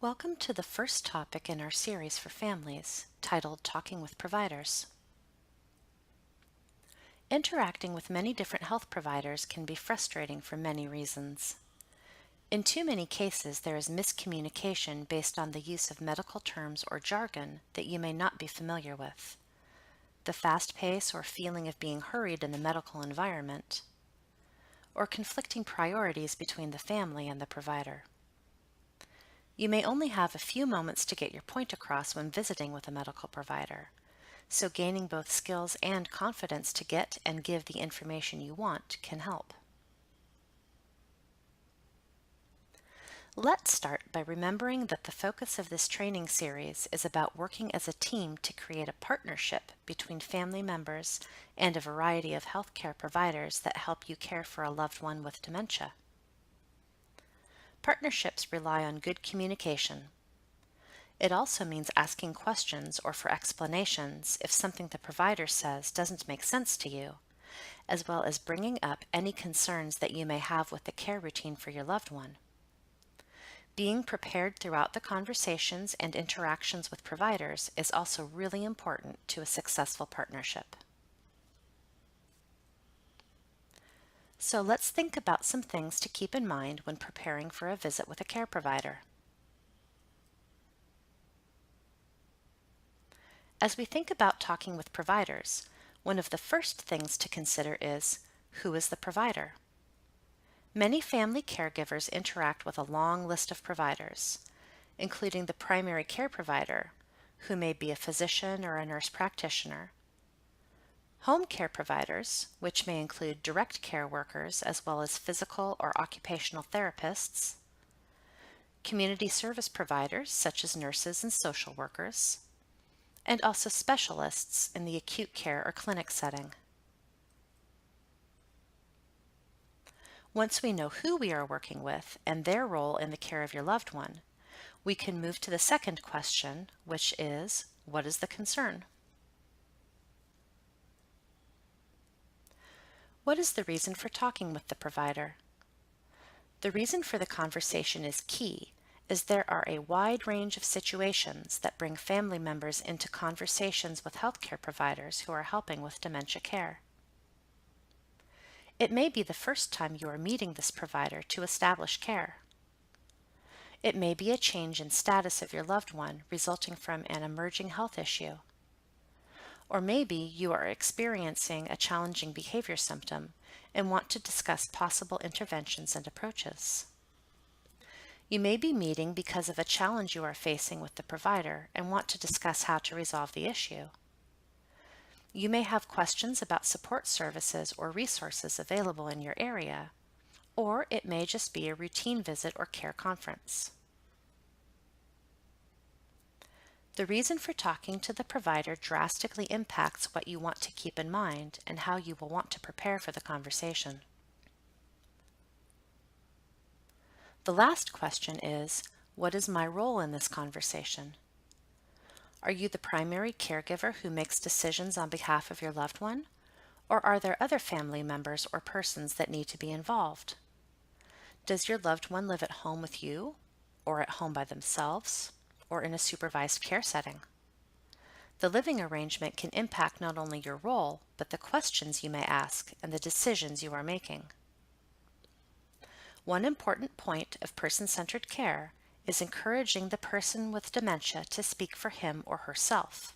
Welcome to the first topic in our series for families, titled Talking with Providers. Interacting with many different health providers can be frustrating for many reasons. In too many cases, there is miscommunication based on the use of medical terms or jargon that you may not be familiar with, the fast pace or feeling of being hurried in the medical environment, or conflicting priorities between the family and the provider. You may only have a few moments to get your point across when visiting with a medical provider, so gaining both skills and confidence to get and give the information you want can help. Let's start by remembering that the focus of this training series is about working as a team to create a partnership between family members and a variety of healthcare providers that help you care for a loved one with dementia. Partnerships rely on good communication. It also means asking questions or for explanations if something the provider says doesn't make sense to you, as well as bringing up any concerns that you may have with the care routine for your loved one. Being prepared throughout the conversations and interactions with providers is also really important to a successful partnership. So let's think about some things to keep in mind when preparing for a visit with a care provider. As we think about talking with providers, one of the first things to consider is, who is the provider? Many family caregivers interact with a long list of providers, including the primary care provider, who may be a physician or a nurse practitioner, home care providers, which may include direct care workers as well as physical or occupational therapists, community service providers such as nurses and social workers, and also specialists in the acute care or clinic setting. Once we know who we are working with and their role in the care of your loved one, we can move to the second question, which is, what is the concern? What is the reason for talking with the provider? The reason for the conversation is key, as there are a wide range of situations that bring family members into conversations with healthcare providers who are helping with dementia care. It may be the first time you are meeting this provider to establish care. It may be a change in status of your loved one resulting from an emerging health issue. Or maybe you are experiencing a challenging behavior symptom and want to discuss possible interventions and approaches. You may be meeting because of a challenge you are facing with the provider and want to discuss how to resolve the issue. You may have questions about support services or resources available in your area, or it may just be a routine visit or care conference. The reason for talking to the provider drastically impacts what you want to keep in mind and how you will want to prepare for the conversation. The last question is, what is my role in this conversation? Are you the primary caregiver who makes decisions on behalf of your loved one, or are there other family members or persons that need to be involved? Does your loved one live at home with you, or at home by themselves, or in a supervised care setting? The living arrangement can impact not only your role, but the questions you may ask and the decisions you are making. One important point of person-centered care is encouraging the person with dementia to speak for him or herself.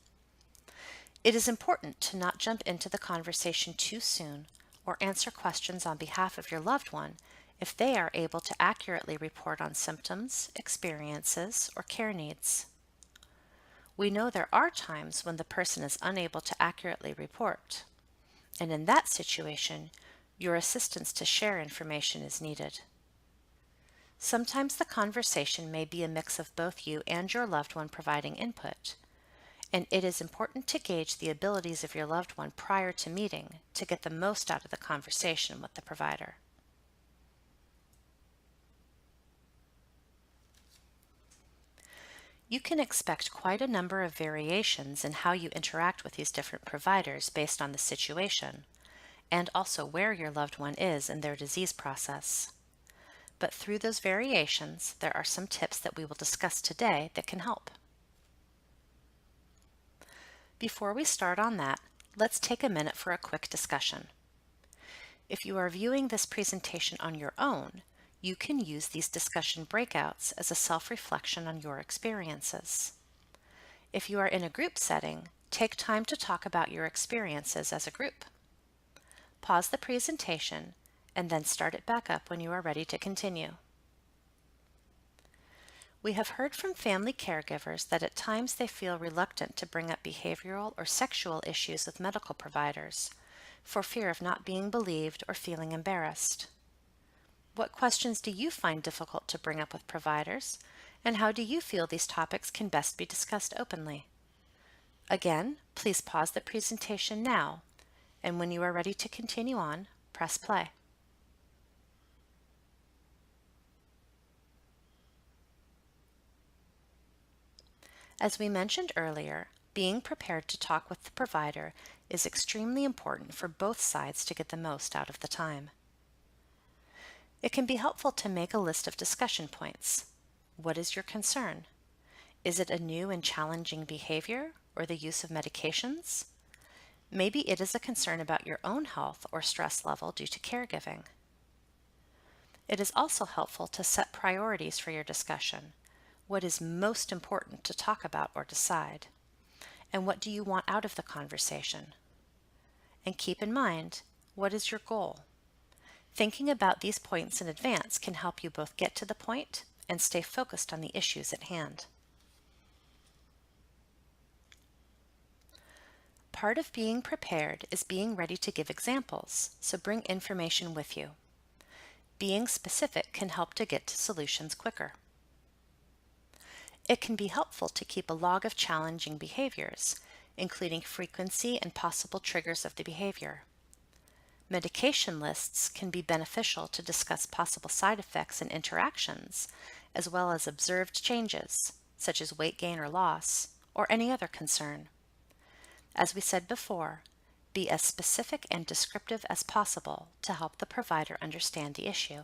It is important to not jump into the conversation too soon or answer questions on behalf of your loved one if they are able to accurately report on symptoms, experiences, or care needs. We know there are times when the person is unable to accurately report, and in that situation, your assistance to share information is needed. Sometimes the conversation may be a mix of both you and your loved one providing input, and it is important to gauge the abilities of your loved one prior to meeting to get the most out of the conversation with the provider. You can expect quite a number of variations in how you interact with these different providers based on the situation, and also where your loved one is in their disease process. but through those variations, there are some tips that we will discuss today that can help. Before we start on that, let's take a minute for a quick discussion. If you are viewing this presentation on your own, you can use these discussion breakouts as a self-reflection on your experiences. If you are in a group setting, take time to talk about your experiences as a group. Pause the presentation and then start it back up when you are ready to continue. We have heard from family caregivers that at times they feel reluctant to bring up behavioral or sexual issues with medical providers for fear of not being believed or feeling embarrassed. What questions do you find difficult to bring up with providers, and how do you feel these topics can best be discussed openly? Again, please pause the presentation now, and when you are ready to continue on, press play. As we mentioned earlier, being prepared to talk with the provider is extremely important for both sides to get the most out of the time. It can be helpful to make a list of discussion points. What is your concern? Is it a new and challenging behavior or the use of medications? Maybe it is a concern about your own health or stress level due to caregiving. It is also helpful to set priorities for your discussion. What is most important to talk about or decide? And what do you want out of the conversation? And keep in mind, what is your goal? Thinking about these points in advance can help you both get to the point and stay focused on the issues at hand. Part of being prepared is being ready to give examples, so bring information with you. Being specific can help to get to solutions quicker. It can be helpful to keep a log of challenging behaviors, including frequency and possible triggers of the behavior. Medication lists can be beneficial to discuss possible side effects and interactions, as well as observed changes, such as weight gain or loss, or any other concern. As we said before, be as specific and descriptive as possible to help the provider understand the issue.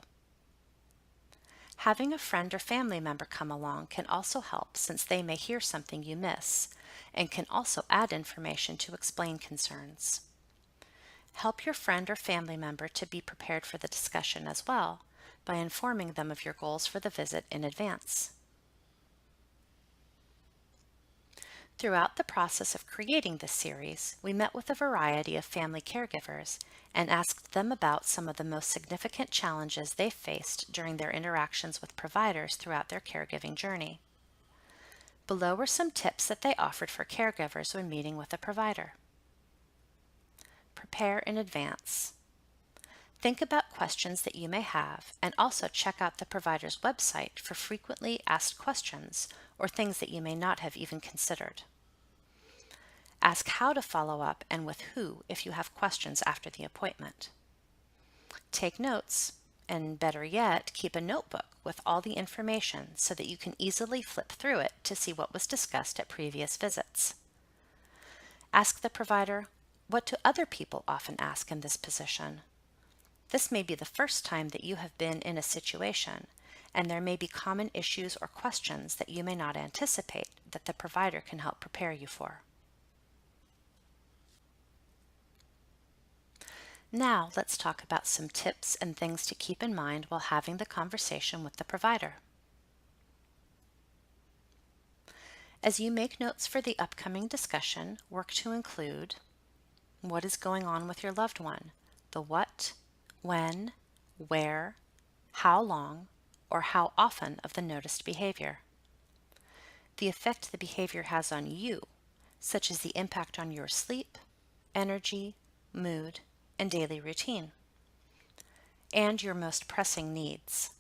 Having a friend or family member come along can also help, since they may hear something you miss and can also add information to explain concerns. Help your friend or family member to be prepared for the discussion as well by informing them of your goals for the visit in advance. Throughout the process of creating this series, we met with a variety of family caregivers and asked them about some of the most significant challenges they faced during their interactions with providers throughout their caregiving journey. Below are some tips that they offered for caregivers when meeting with a provider. Prepare in advance. Think about questions that you may have, and also check out the provider's website for frequently asked questions or things that you may not have even considered. Ask how to follow up and with who if you have questions after the appointment. Take notes, and better yet, keep a notebook with all the information so that you can easily flip through it to see what was discussed at previous visits. Ask the provider, what do other people often ask in this position? This may be the first time that you have been in a situation, and there may be common issues or questions that you may not anticipate that the provider can help prepare you for. Now let's talk about some tips and things to keep in mind while having the conversation with the provider. As you make notes for the upcoming discussion, work to include what is going on with your loved one, the what, when, where, how long, or how often of the noticed behavior. The effect the behavior has on you, such as the impact on your sleep, energy, mood, and daily routine. And your most pressing needs.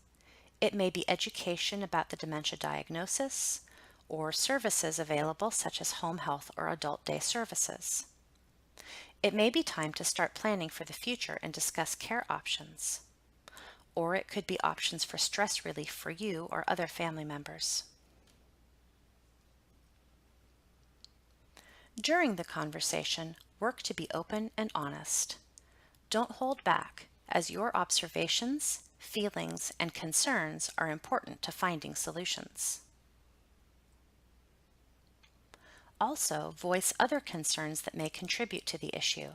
It may be education about the dementia diagnosis, or services available such as home health or adult day services. It may be time to start planning for the future and discuss care options. Or it could be options for stress relief for you or other family members. During the conversation, work to be open and honest. Don't hold back, as your observations, feelings, and concerns are important to finding solutions. Also, voice other concerns that may contribute to the issue.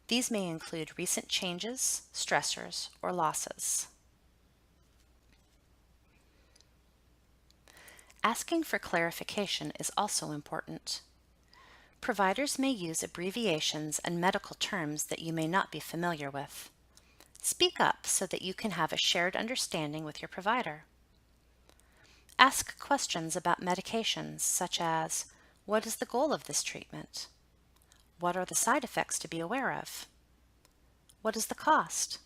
These may include recent changes, stressors, or losses. Asking for clarification is also important. Providers may use abbreviations and medical terms that you may not be familiar with. Speak up so that you can have a shared understanding with your provider. Ask questions about medications such as, what is the goal of this treatment? What are the side effects to be aware of? What is the cost?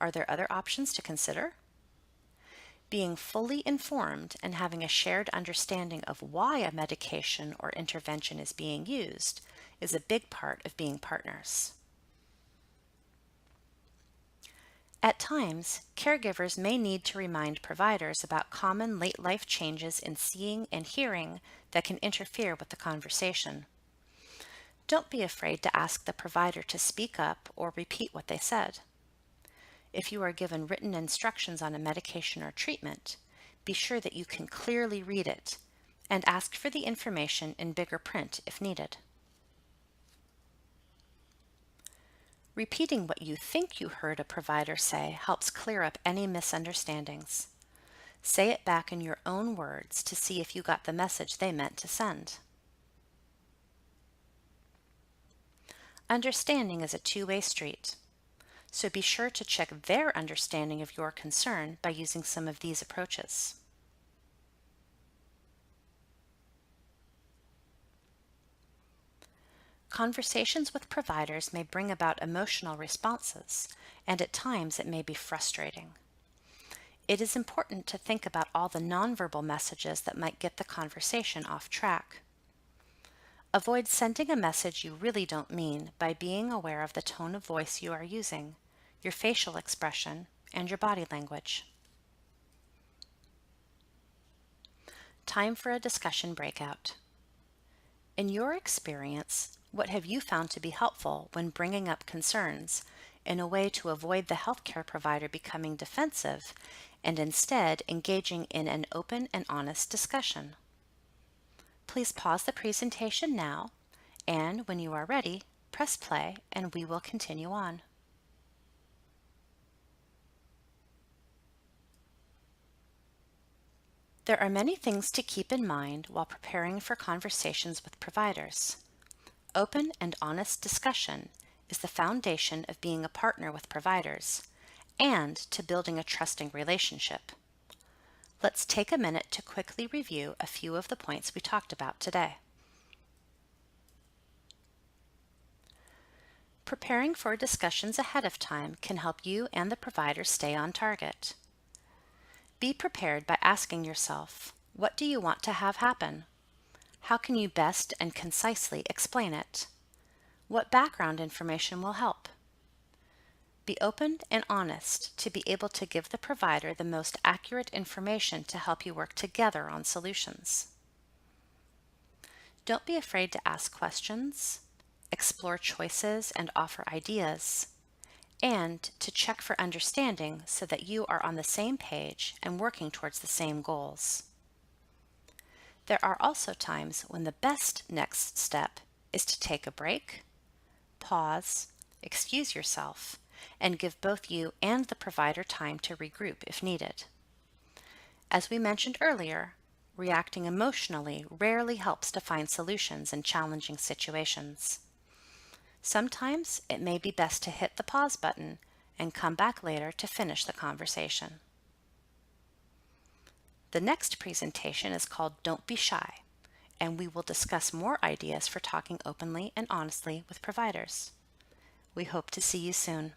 Are there other options to consider? Being fully informed and having a shared understanding of why a medication or intervention is being used is a big part of being partners. At times, caregivers may need to remind providers about common late life changes in seeing and hearing that can interfere with the conversation. Don't be afraid to ask the provider to speak up or repeat what they said. If you are given written instructions on a medication or treatment, be sure that you can clearly read it and ask for the information in bigger print if needed. Repeating what you think you heard a provider say helps clear up any misunderstandings. Say it back in your own words to see if you got the message they meant to send. Understanding is a two-way street, so be sure to check their understanding of your concern by using some of these approaches. Conversations with providers may bring about emotional responses, and at times it may be frustrating. It is important to think about all the nonverbal messages that might get the conversation off track. Avoid sending a message you really don't mean by being aware of the tone of voice you are using, your facial expression, and your body language. Time for a discussion breakout. In your experience, what have you found to be helpful when bringing up concerns in a way to avoid the healthcare provider becoming defensive and instead engaging in an open and honest discussion? Please pause the presentation now, and when you are ready, press play and we will continue on. There are many things to keep in mind while preparing for conversations with providers. Open and honest discussion is the foundation of being a partner with providers and to building a trusting relationship. Let's take a minute to quickly review a few of the points we talked about today. Preparing for discussions ahead of time can help you and the provider stay on target. Be prepared by asking yourself, what do you want to have happen? How can you best and concisely explain it? What background information will help? Be open and honest to be able to give the provider the most accurate information to help you work together on solutions. Don't be afraid to ask questions, explore choices and offer ideas, and to check for understanding so that you are on the same page and working towards the same goals. There are also times when the best next step is to take a break, pause, excuse yourself, and give both you and the provider time to regroup if needed. As we mentioned earlier, reacting emotionally rarely helps to find solutions in challenging situations. Sometimes it may be best to hit the pause button and come back later to finish the conversation. The next presentation is called Don't Be Shy, and we will discuss more ideas for talking openly and honestly with providers. We hope to see you soon.